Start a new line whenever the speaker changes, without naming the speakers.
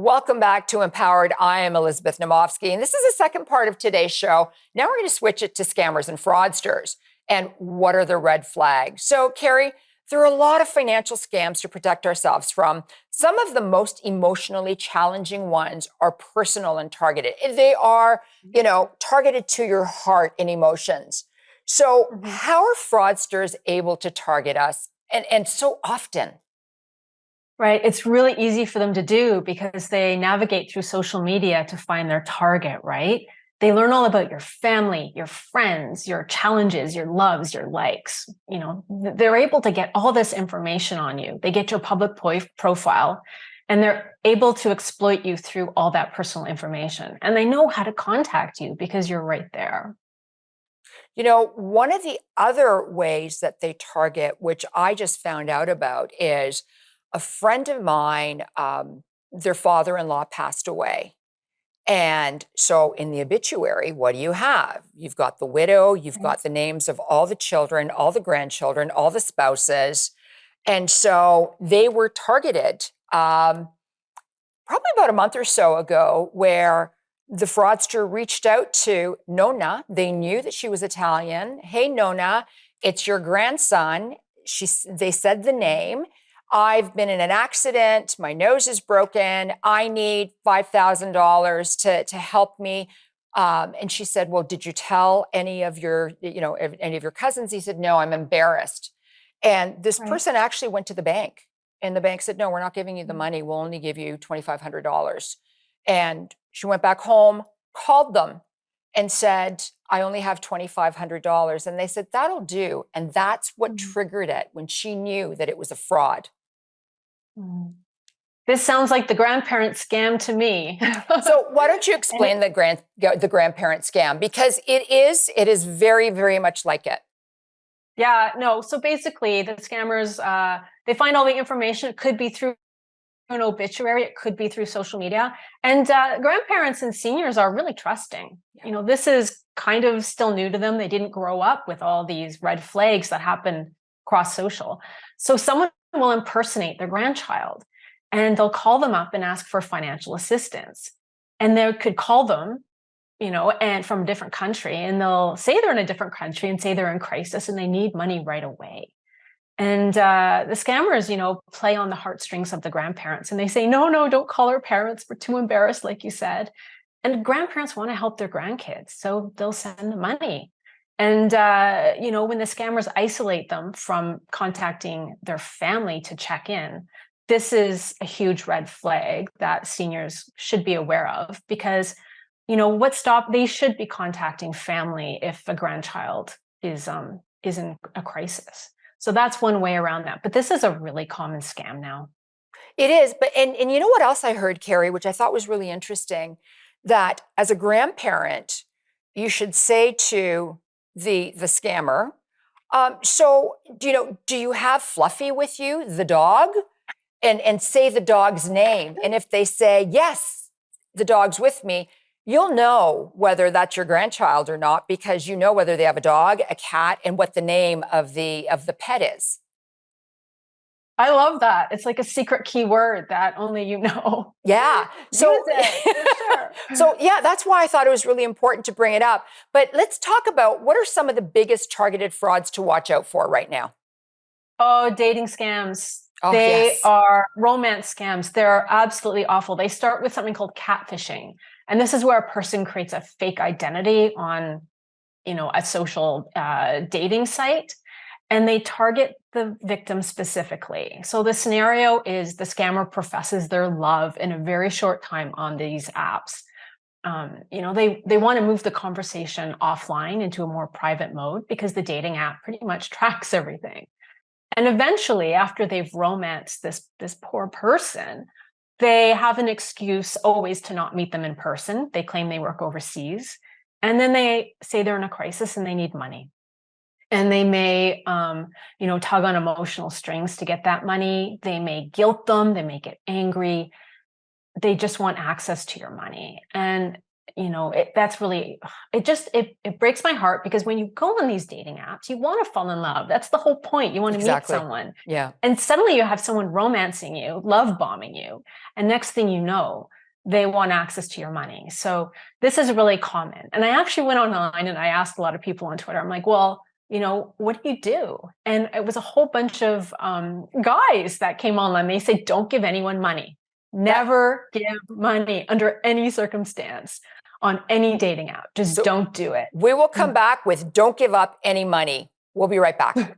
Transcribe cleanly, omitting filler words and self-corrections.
Welcome back to Empowered. I am Elizabeth Namofsky, and this is the second part of today's show. Now we're going to switch it to scammers and fraudsters. And what are the red flags? So, Kerry, there are a lot of financial scams to protect ourselves from. Some of the most emotionally challenging ones are personal and targeted. They are, targeted to your heart and emotions. So, how are fraudsters able to target us and so often?
Right. It's really easy for them to do because they navigate through social media to find their target, right? They learn all about your family, your friends, your challenges, your loves, your likes. They're able to get all this information on you. They get your public profile and they're able to exploit you through all that personal information. And they know how to contact you because you're right there.
One of the other ways that they target, which I just found out about, is a friend of mine, their father-in-law passed away. And so in the obituary, what do you have? You've got the widow, you've got the names of all the children, all the grandchildren, all the spouses. And so they were targeted probably about a month or so ago, where the fraudster reached out to Nona. They knew that she was Italian. Hey, Nona, it's your grandson. They said the name. I've been in an accident. My nose is broken. I need $5,000 to help me. And she said, well, did you tell any of your cousins? He said, no, I'm embarrassed. And this person actually went to the bank, and the bank said, no, we're not giving you the money. We'll only give you $2,500. And she went back home, called them and said, I only have $2,500. And they said, that'll do. And that's what triggered it, when she knew that it was a fraud.
This sounds like the grandparent scam to me.
So why don't you explain the grandparent scam? Because it is very, very much like it.
Yeah, no. So basically the scammers, they find all the information. It could be through an obituary. It could be through social media. And grandparents and seniors are really trusting. This is kind of still new to them. They didn't grow up with all these red flags that happen across social. So someone will impersonate their grandchild and they'll call them up and ask for financial assistance. And they could call them, and from a different country, and they'll say they're in a different country and say they're in crisis and they need money right away. And the scammers, play on the heartstrings of the grandparents, and they say, no, don't call our parents. We're too embarrassed, like you said. And grandparents want to help their grandkids, so they'll send the money. And, when the scammers isolate them from contacting their family to check in, this is a huge red flag that seniors should be aware of, because, they should be contacting family if a grandchild is in a crisis. So that's one way around that. But this is a really common scam now.
It is. But and you know what else I heard, Kerry, which I thought was really interesting, that as a grandparent, you should say to the scammer, so do you have Fluffy with you, the dog? And say the dog's name. And if they say, yes, the dog's with me, you'll know whether that's your grandchild or not, because you know whether they have a dog, a cat, and what the name of the pet is.
I love that. It's like a secret keyword that only you know.
Yeah. So, so yeah, that's why I thought it was really important to bring it up. But let's talk about, what are some of the biggest targeted frauds to watch out for right now?
Oh, dating scams.
Oh,
they
yes.
are romance scams. They're absolutely awful. They start with something called catfishing. And this is where a person creates a fake identity on, a social dating site, and they target the victim specifically. So the scenario is the scammer professes their love in a very short time on these apps. They want to move the conversation offline into a more private mode, because the dating app pretty much tracks everything. And eventually, after they've romanced this poor person, they have an excuse always to not meet them in person. They claim they work overseas. And then they say they're in a crisis and they need money. And they may, tug on emotional strings to get that money. They may guilt them. They may get angry. They just want access to your money. And that's really, it breaks my heart, because when you go on these dating apps, you want to fall in love. That's the whole point. You want to meet
Exactly.
someone.
Yeah.
And suddenly you have someone romancing you, love bombing you. And next thing you know, they want access to your money. So this is really common. And I actually went online and I asked a lot of people on Twitter, I'm like, well, what do you do? And it was a whole bunch of guys that came online. They say, don't give anyone money. Never give money under any circumstance on any dating app. Just don't do it.
We will come back with don't give up any money. We'll be right back.